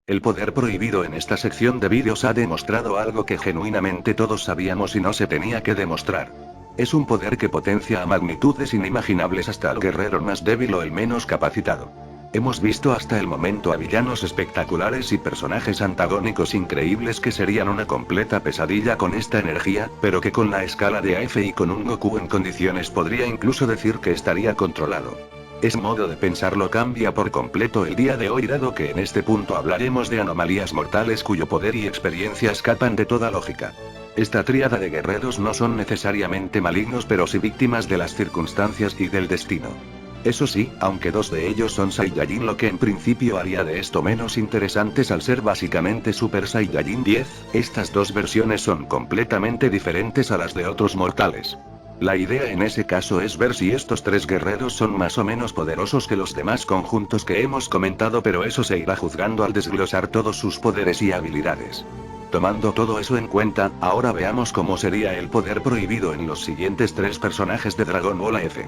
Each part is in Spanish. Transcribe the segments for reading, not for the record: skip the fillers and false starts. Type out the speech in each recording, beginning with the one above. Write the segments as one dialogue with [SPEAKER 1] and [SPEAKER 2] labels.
[SPEAKER 1] El poder prohibido en esta sección de vídeos ha demostrado algo que genuinamente todos sabíamos y no se tenía que demostrar. Es un poder que potencia a magnitudes inimaginables hasta al guerrero más débil o el menos capacitado. Hemos visto hasta el momento a villanos espectaculares y personajes antagónicos increíbles que serían una completa pesadilla con esta energía, pero que con la escala de AF y con un Goku en condiciones podría incluso decir que estaría controlado. Ese modo de pensarlo cambia por completo el día de hoy, dado que en este punto hablaremos de anomalías mortales cuyo poder y experiencia escapan de toda lógica. Esta tríada de guerreros no son necesariamente malignos, pero sí víctimas de las circunstancias y del destino. Eso sí, aunque dos de ellos son Saiyajin, lo que en principio haría de esto menos interesantes al ser básicamente Super Saiyajin 10, estas dos versiones son completamente diferentes a las de otros mortales. La idea en ese caso es ver si estos tres guerreros son más o menos poderosos que los demás conjuntos que hemos comentado, pero eso se irá juzgando al desglosar todos sus poderes y habilidades. Tomando todo eso en cuenta, ahora veamos cómo sería el poder prohibido en los siguientes tres personajes de Dragon Ball F.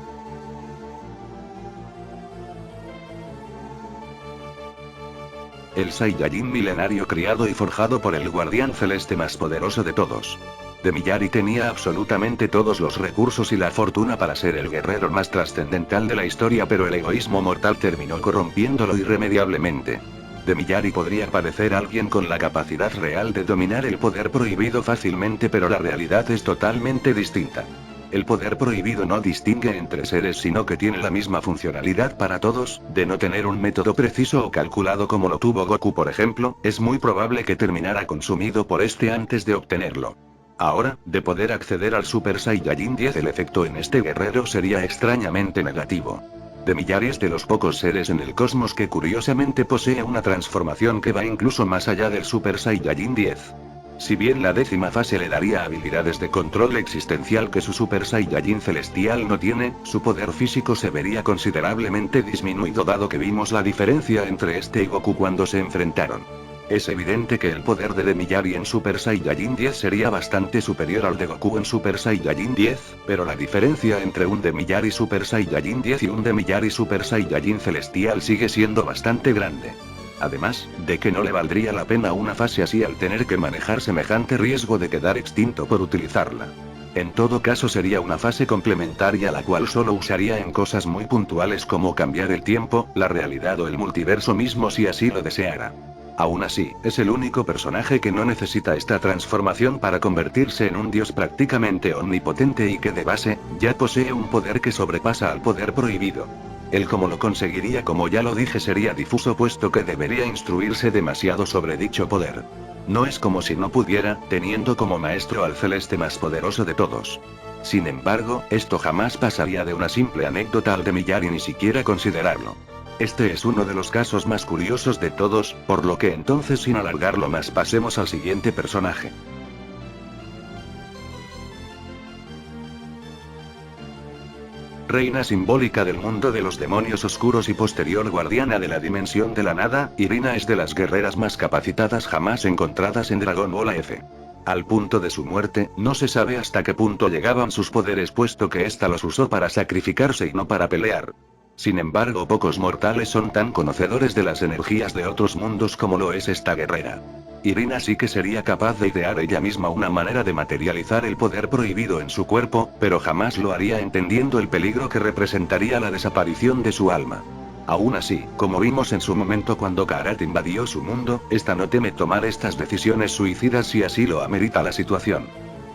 [SPEAKER 1] El Saiyajin milenario criado y forjado por el guardián celeste más poderoso de todos. Demillari tenía absolutamente todos los recursos y la fortuna para ser el guerrero más trascendental de la historia, pero el egoísmo mortal terminó corrompiéndolo irremediablemente. Demillari podría parecer alguien con la capacidad real de dominar el poder prohibido fácilmente, pero la realidad es totalmente distinta. El poder prohibido no distingue entre seres, sino que tiene la misma funcionalidad para todos. De no tener un método preciso o calculado como lo tuvo Goku, por ejemplo, es muy probable que terminara consumido por este antes de obtenerlo. Ahora, de poder acceder al Super Saiyajin 10, el efecto en este guerrero sería extrañamente negativo. Demillari es de los pocos seres en el cosmos que curiosamente posee una transformación que va incluso más allá del Super Saiyajin 10. Si bien la décima fase le daría habilidades de control existencial que su Super Saiyajin celestial no tiene, su poder físico se vería considerablemente disminuido, dado que vimos la diferencia entre este y Goku cuando se enfrentaron. Es evidente que el poder de Demillari en Super Saiyajin 10 sería bastante superior al de Goku en Super Saiyajin 10, pero la diferencia entre un Demillari Super Saiyajin 10 y un Demillari Super Saiyajin celestial sigue siendo bastante grande. Además, de que no le valdría la pena una fase así al tener que manejar semejante riesgo de quedar extinto por utilizarla. En todo caso sería una fase complementaria la cual solo usaría en cosas muy puntuales como cambiar el tiempo, la realidad o el multiverso mismo si así lo deseara. Aún así, es el único personaje que no necesita esta transformación para convertirse en un dios prácticamente omnipotente y que de base, ya posee un poder que sobrepasa al poder prohibido. El cómo lo conseguiría, como ya lo dije, sería difuso, puesto que debería instruirse demasiado sobre dicho poder. No es como si no pudiera, teniendo como maestro al celeste más poderoso de todos. Sin embargo, esto jamás pasaría de una simple anécdota al Demillari ni siquiera considerarlo. Este es uno de los casos más curiosos de todos, por lo que entonces, sin alargarlo más, pasemos al siguiente personaje. Reina simbólica del mundo de los demonios oscuros y posterior guardiana de la dimensión de la nada, Irina es de las guerreras más capacitadas jamás encontradas en Dragon Ball F. Al punto de su muerte, no se sabe hasta qué punto llegaban sus poderes, puesto que ésta los usó para sacrificarse y no para pelear. Sin embargo, pocos mortales son tan conocedores de las energías de otros mundos como lo es esta guerrera. Irina sí que sería capaz de idear ella misma una manera de materializar el poder prohibido en su cuerpo, pero jamás lo haría entendiendo el peligro que representaría la desaparición de su alma. Aún así, como vimos en su momento cuando Karat invadió su mundo, esta no teme tomar estas decisiones suicidas si así lo amerita la situación.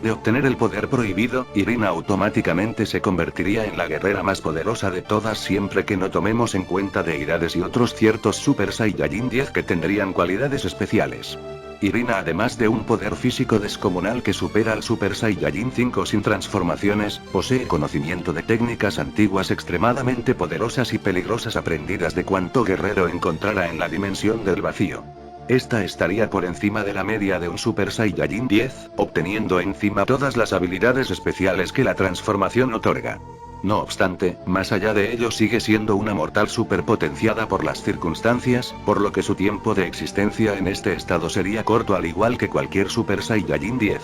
[SPEAKER 1] De obtener el poder prohibido, Irina automáticamente se convertiría en la guerrera más poderosa de todas, siempre que no tomemos en cuenta deidades y otros ciertos Super Saiyajin 10 que tendrían cualidades especiales. Irina, además de un poder físico descomunal que supera al Super Saiyajin 5 sin transformaciones, posee conocimiento de técnicas antiguas extremadamente poderosas y peligrosas aprendidas de cuanto guerrero encontrara en la dimensión del vacío. Esta estaría por encima de la media de un Super Saiyajin 10, obteniendo encima todas las habilidades especiales que la transformación otorga. No obstante, más allá de ello sigue siendo una mortal superpotenciada por las circunstancias, por lo que su tiempo de existencia en este estado sería corto, al igual que cualquier Super Saiyajin 10.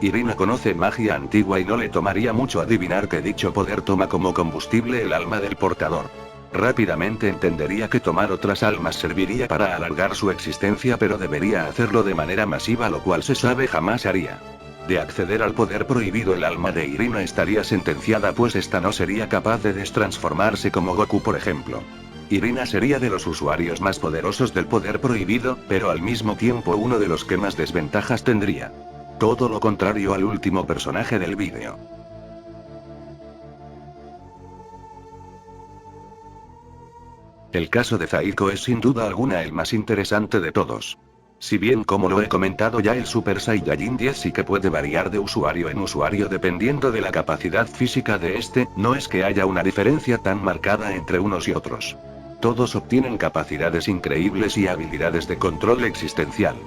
[SPEAKER 1] Irina conoce magia antigua y no le tomaría mucho adivinar que dicho poder toma como combustible el alma del portador. Rápidamente entendería que tomar otras almas serviría para alargar su existencia, pero debería hacerlo de manera masiva, lo cual se sabe jamás haría. De acceder al poder prohibido, el alma de Irina estaría sentenciada, pues esta no sería capaz de destransformarse como Goku, por ejemplo. Irina sería de los usuarios más poderosos del poder prohibido, pero al mismo tiempo uno de los que más desventajas tendría. Todo lo contrario al último personaje del vídeo. El caso de Zaiko es sin duda alguna el más interesante de todos. Si bien, como lo he comentado ya, el Super Saiyajin 10 sí que puede variar de usuario en usuario dependiendo de la capacidad física de este, no es que haya una diferencia tan marcada entre unos y otros. Todos obtienen capacidades increíbles y habilidades de control existencial.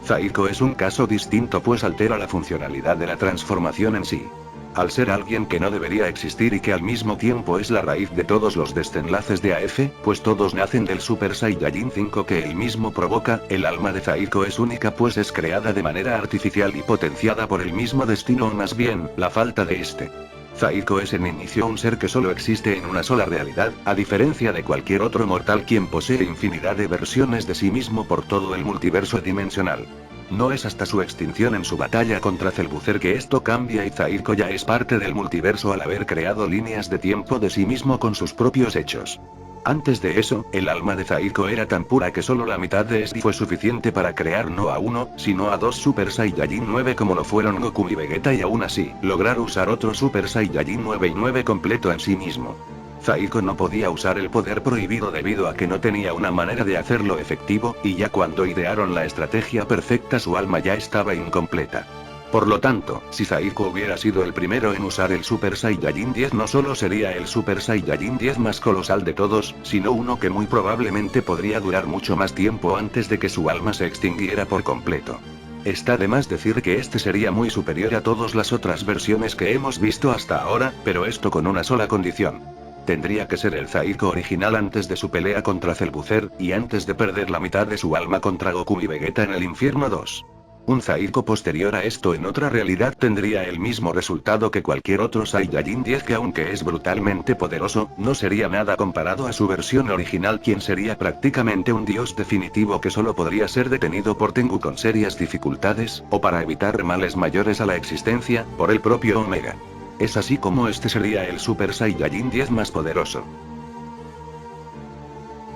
[SPEAKER 1] Zaiko es un caso distinto, pues altera la funcionalidad de la transformación en sí. Al ser alguien que no debería existir y que al mismo tiempo es la raíz de todos los desenlaces de AF, pues todos nacen del Super Saiyajin 5 que él mismo provoca, el alma de Zaiko es única, pues es creada de manera artificial y potenciada por el mismo destino, o más bien, la falta de este. Zaiko es en inicio un ser que solo existe en una sola realidad, a diferencia de cualquier otro mortal quien posee infinidad de versiones de sí mismo por todo el multiverso dimensional. No es hasta su extinción en su batalla contra Cellbuzzer que esto cambia y Zaiko ya es parte del multiverso al haber creado líneas de tiempo de sí mismo con sus propios hechos. Antes de eso, el alma de Zaiko era tan pura que solo la mitad de este fue suficiente para crear no a uno, sino a dos Super Saiyajin 9 como lo fueron Goku y Vegeta, y aún así, lograr usar otro Super Saiyajin 9 y 9 completo en sí mismo. Zaiko no podía usar el poder prohibido debido a que no tenía una manera de hacerlo efectivo, y ya cuando idearon la estrategia perfecta su alma ya estaba incompleta. Por lo tanto, si Zaiko hubiera sido el primero en usar el Super Saiyajin 10, no solo sería el Super Saiyajin 10 más colosal de todos, sino uno que muy probablemente podría durar mucho más tiempo antes de que su alma se extinguiera por completo. Está de más decir que este sería muy superior a todas las otras versiones que hemos visto hasta ahora, pero esto con una sola condición. Tendría que ser el Zaiko original antes de su pelea contra Cellbuzzer, y antes de perder la mitad de su alma contra Goku y Vegeta en el Infierno 2. Un Zaiko posterior a esto en otra realidad tendría el mismo resultado que cualquier otro Saiyajin 10 que, aunque es brutalmente poderoso, no sería nada comparado a su versión original, quien sería prácticamente un dios definitivo que solo podría ser detenido por Tengu con serias dificultades, o para evitar males mayores a la existencia, por el propio Omega. Es así como este sería el Super Saiyajin 10 más poderoso.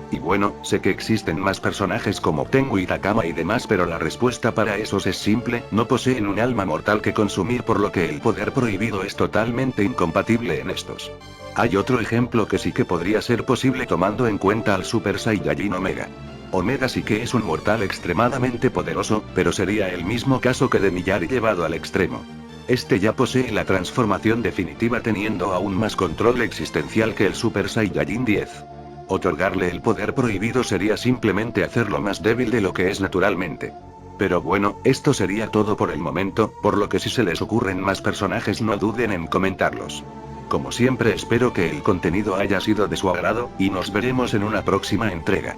[SPEAKER 1] Y bueno, sé que existen más personajes como Tengu y Takama y demás, pero la respuesta para esos es simple: no poseen un alma mortal que consumir, por lo que el poder prohibido es totalmente incompatible en estos. Hay otro ejemplo que sí que podría ser posible tomando en cuenta al Super Saiyajin Omega. Omega sí que es un mortal extremadamente poderoso, pero sería el mismo caso que de Miyari llevado al extremo. Este ya posee la transformación definitiva, teniendo aún más control existencial que el Super Saiyajin 10. Otorgarle el poder prohibido sería simplemente hacerlo más débil de lo que es naturalmente. Pero bueno, esto sería todo por el momento, por lo que si se les ocurren más personajes no duden en comentarlos. Como siempre, espero que el contenido haya sido de su agrado, y nos veremos en una próxima entrega.